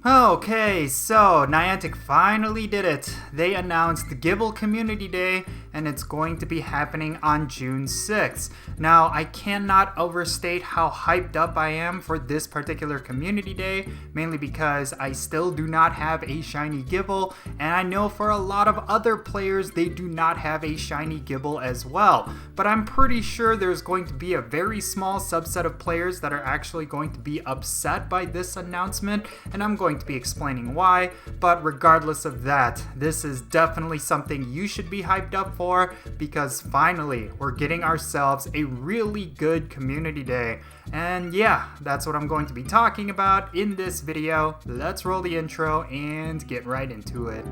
Okay, so Niantic finally did it. They announced the Gible Community Day, and it's going to be happening on June 6th. Now, I cannot overstate how hyped up I am for this particular Community Day, mainly because I still do not have a shiny Gible, and I know for a lot of other players they do not have a shiny Gible as well. But I'm pretty sure there's going to be a very small subset of players that are actually going to be upset by this announcement, and I'm going to be explaining why. But regardless of that, this is definitely something you should be hyped up for, because finally we're getting ourselves a really good Community Day. And yeah, that's what I'm going to be talking about in this video. Let's roll the intro and get right into it.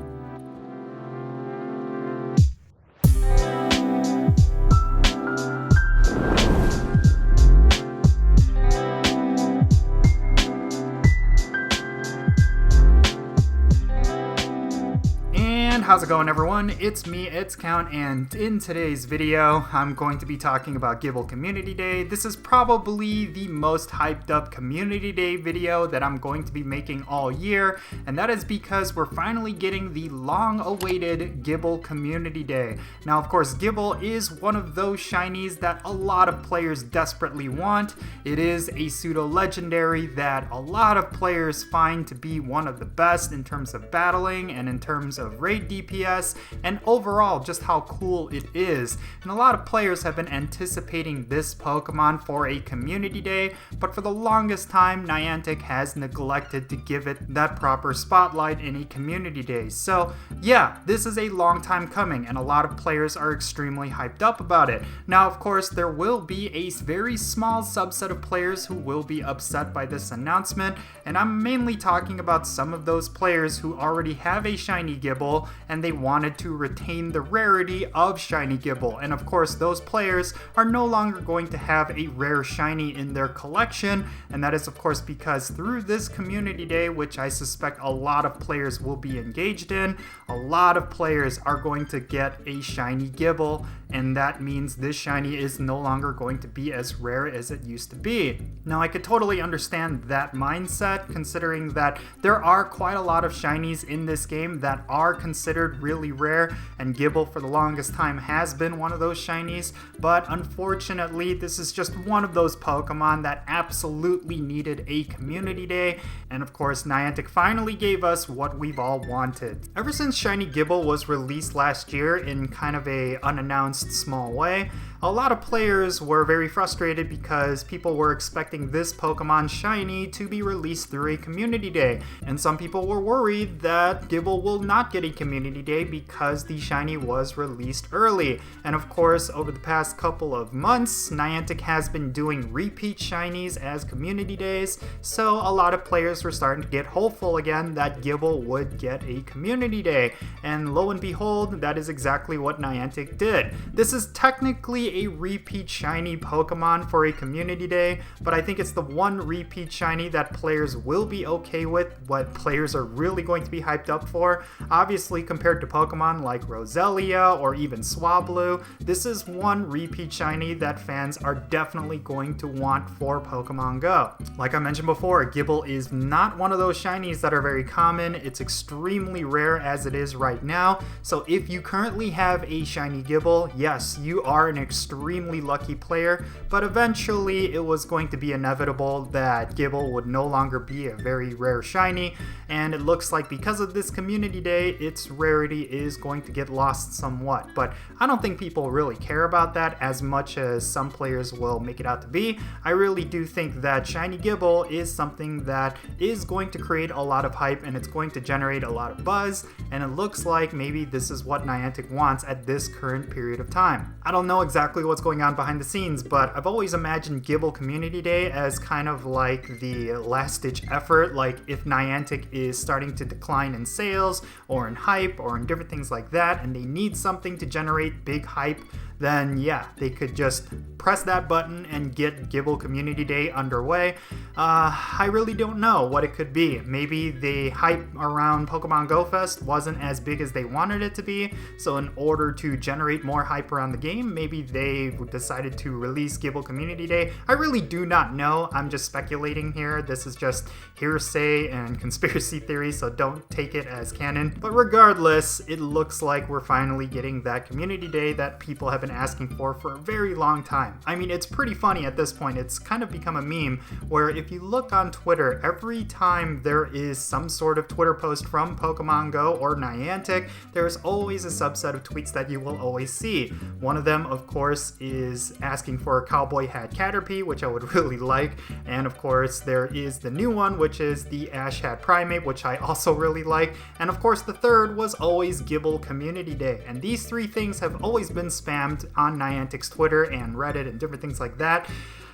How's it going, everyone? It's me, It's Count, and in today's video, I'm going to be talking about Gible Community Day. This is probably the most hyped up Community Day video that I'm going to be making all year, and that is because we're finally getting the long-awaited Gible Community Day. Now, of course, Gible is one of those shinies that a lot of players desperately want. It is a pseudo-legendary that a lot of players find to be one of the best in terms of battling and in terms of raid DPS, and overall just how cool it is. And a lot of players have been anticipating this Pokemon for a Community Day, but for the longest time Niantic has neglected to give it that proper spotlight in a Community Day. So yeah, this is a long time coming, and a lot of players are extremely hyped up about it. Now, of course, there will be a very small subset of players who will be upset by this announcement, and I'm mainly talking about some of those players who already have a shiny Gible and they wanted to retain the rarity of shiny Gible. And of course, those players are no longer going to have a rare shiny in their collection, and that is of course because through this Community Day, which I suspect a lot of players will be engaged in, a lot of players are going to get a shiny Gible, and that means this shiny is no longer going to be as rare as it used to be. Now, I could totally understand that mindset, considering that there are quite a lot of shinies in this game that are considered really rare, and Gible for the longest time has been one of those shinies, but unfortunately this is just one of those Pokemon that absolutely needed a Community Day, and of course Niantic finally gave us what we've all wanted. Ever since shiny Gible was released last year in kind of a unannounced small way, a lot of players were very frustrated because people were expecting this Pokemon shiny to be released through a Community Day, and some people were worried that Gible will not get a Community Day because the shiny was released early. And of course, over the past couple of months, Niantic has been doing repeat shinies as Community Days, so a lot of players were starting to get hopeful again that Gible would get a Community Day, and lo and behold, that is exactly what Niantic did. This is technically a repeat shiny Pokemon for a Community Day, but I think it's the one repeat shiny that players will be okay with, what players are really going to be hyped up for. Obviously, compared to Pokemon like Roselia or even Swablu, this is one repeat shiny that fans are definitely going to want for Pokemon Go. Like I mentioned before, Gible is not one of those shinies that are very common. It's extremely rare as it is right now, so if you currently have a shiny Gible, yes, you are an extremely lucky player, but eventually it was going to be inevitable that Gible would no longer be a very rare shiny, and it looks like because of this Community Day, its rarity is going to get lost somewhat. But I don't think people really care about that as much as some players will make it out to be. I really do think that shiny Gible is something that is going to create a lot of hype, and it's going to generate a lot of buzz, and it looks like maybe this is what Niantic wants at this current period of time. I don't know exactly what's going on behind the scenes, but I've always imagined Gible Community Day as kind of like the last-ditch effort, like if Niantic is starting to decline in sales or in hype or in different things like that, and they need something to generate big hype, then yeah, they could just press that button and get Gible Community Day underway. I really don't know what it could be. Maybe the hype around Pokemon Go Fest wasn't as big as they wanted it to be, so in order to generate more hype around the game, maybe they they decided to release Gible Community Day? I really do not know. I'm just speculating here. This is just hearsay and conspiracy theory, so don't take it as canon. But regardless, it looks like we're finally getting that Community Day that people have been asking for a very long time. I mean, it's pretty funny at this point. It's kind of become a meme where if you look on Twitter, every time there is some sort of Twitter post from Pokémon GO or Niantic, there's always a subset of tweets that you will always see. One of them, of course, is asking for a cowboy hat Caterpie, which I would really like. And of course, there is the new one, which is the Ash Hat Primate, which I also really like. And of course, the third was always Gible Community Day. And these three things have always been spammed on Niantic's Twitter and Reddit and different things like that.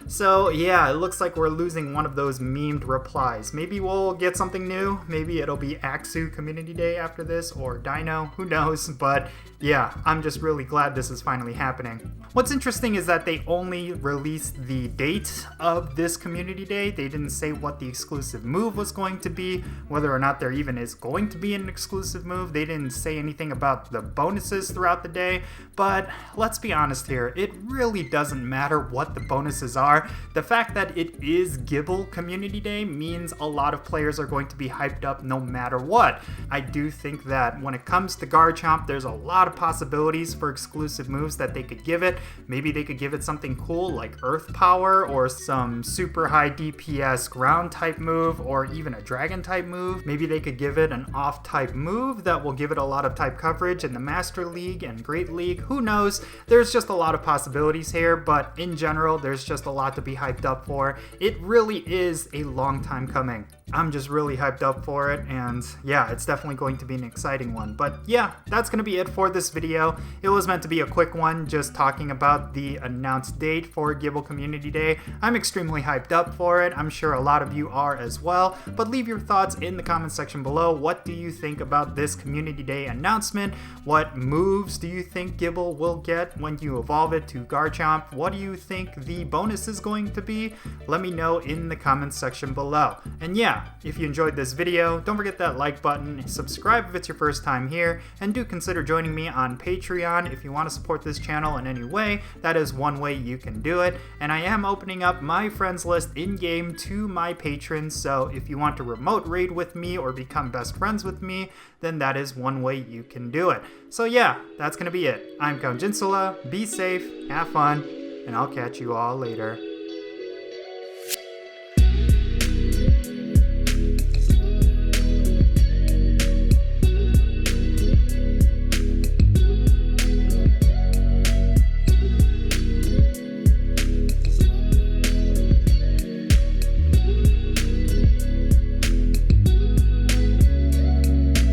So yeah, it looks like we're losing one of those memed replies. Maybe we'll get something new. Maybe it'll be Axu Community Day after this, or Dino, who knows. But yeah, I'm just really glad this is finally happening. What's interesting is that they only released the date of this Community Day. They didn't say what the exclusive move was going to be, whether or not there even is going to be an exclusive move. They didn't say anything about the bonuses throughout the day. But let's be honest here, it really doesn't matter what the bonuses are. The fact that it is Gible Community Day means a lot of players are going to be hyped up no matter what. I do think that when it comes to Garchomp, there's a lot of possibilities for exclusive moves that they could give it. Maybe they could give it something cool like Earth Power, or some super high DPS ground type move, or even a dragon type move. Maybe they could give it an off type move that will give it a lot of type coverage in the Master League and Great League. Who knows? There's just a lot of possibilities here, but in general, there's just a lot to be hyped up for. It really is a long time coming. I'm just really hyped up for it, and yeah, it's definitely going to be an exciting one. But yeah, that's going to be it for this video. It was meant to be a quick one, just talking about the announced date for Gible Community Day. I'm extremely hyped up for it. I'm sure a lot of you are as well, but leave your thoughts in the comment section below. What do you think about this Community Day announcement? What moves do you think Gible will get when you evolve it to Garchomp? What do you think the bonus is going to be? Let me know in the comment section below. And yeah, if you enjoyed this video, don't forget that like button, subscribe if it's your first time here, and do consider joining me on Patreon if you want to support this channel in any way. That is one way you can do it, and I am opening up my friends list in-game to my patrons, so if you want to remote raid with me or become best friends with me, then that is one way you can do it. So yeah, that's gonna be it. I'm Count Jinsula, be safe, have fun, and I'll catch you all later.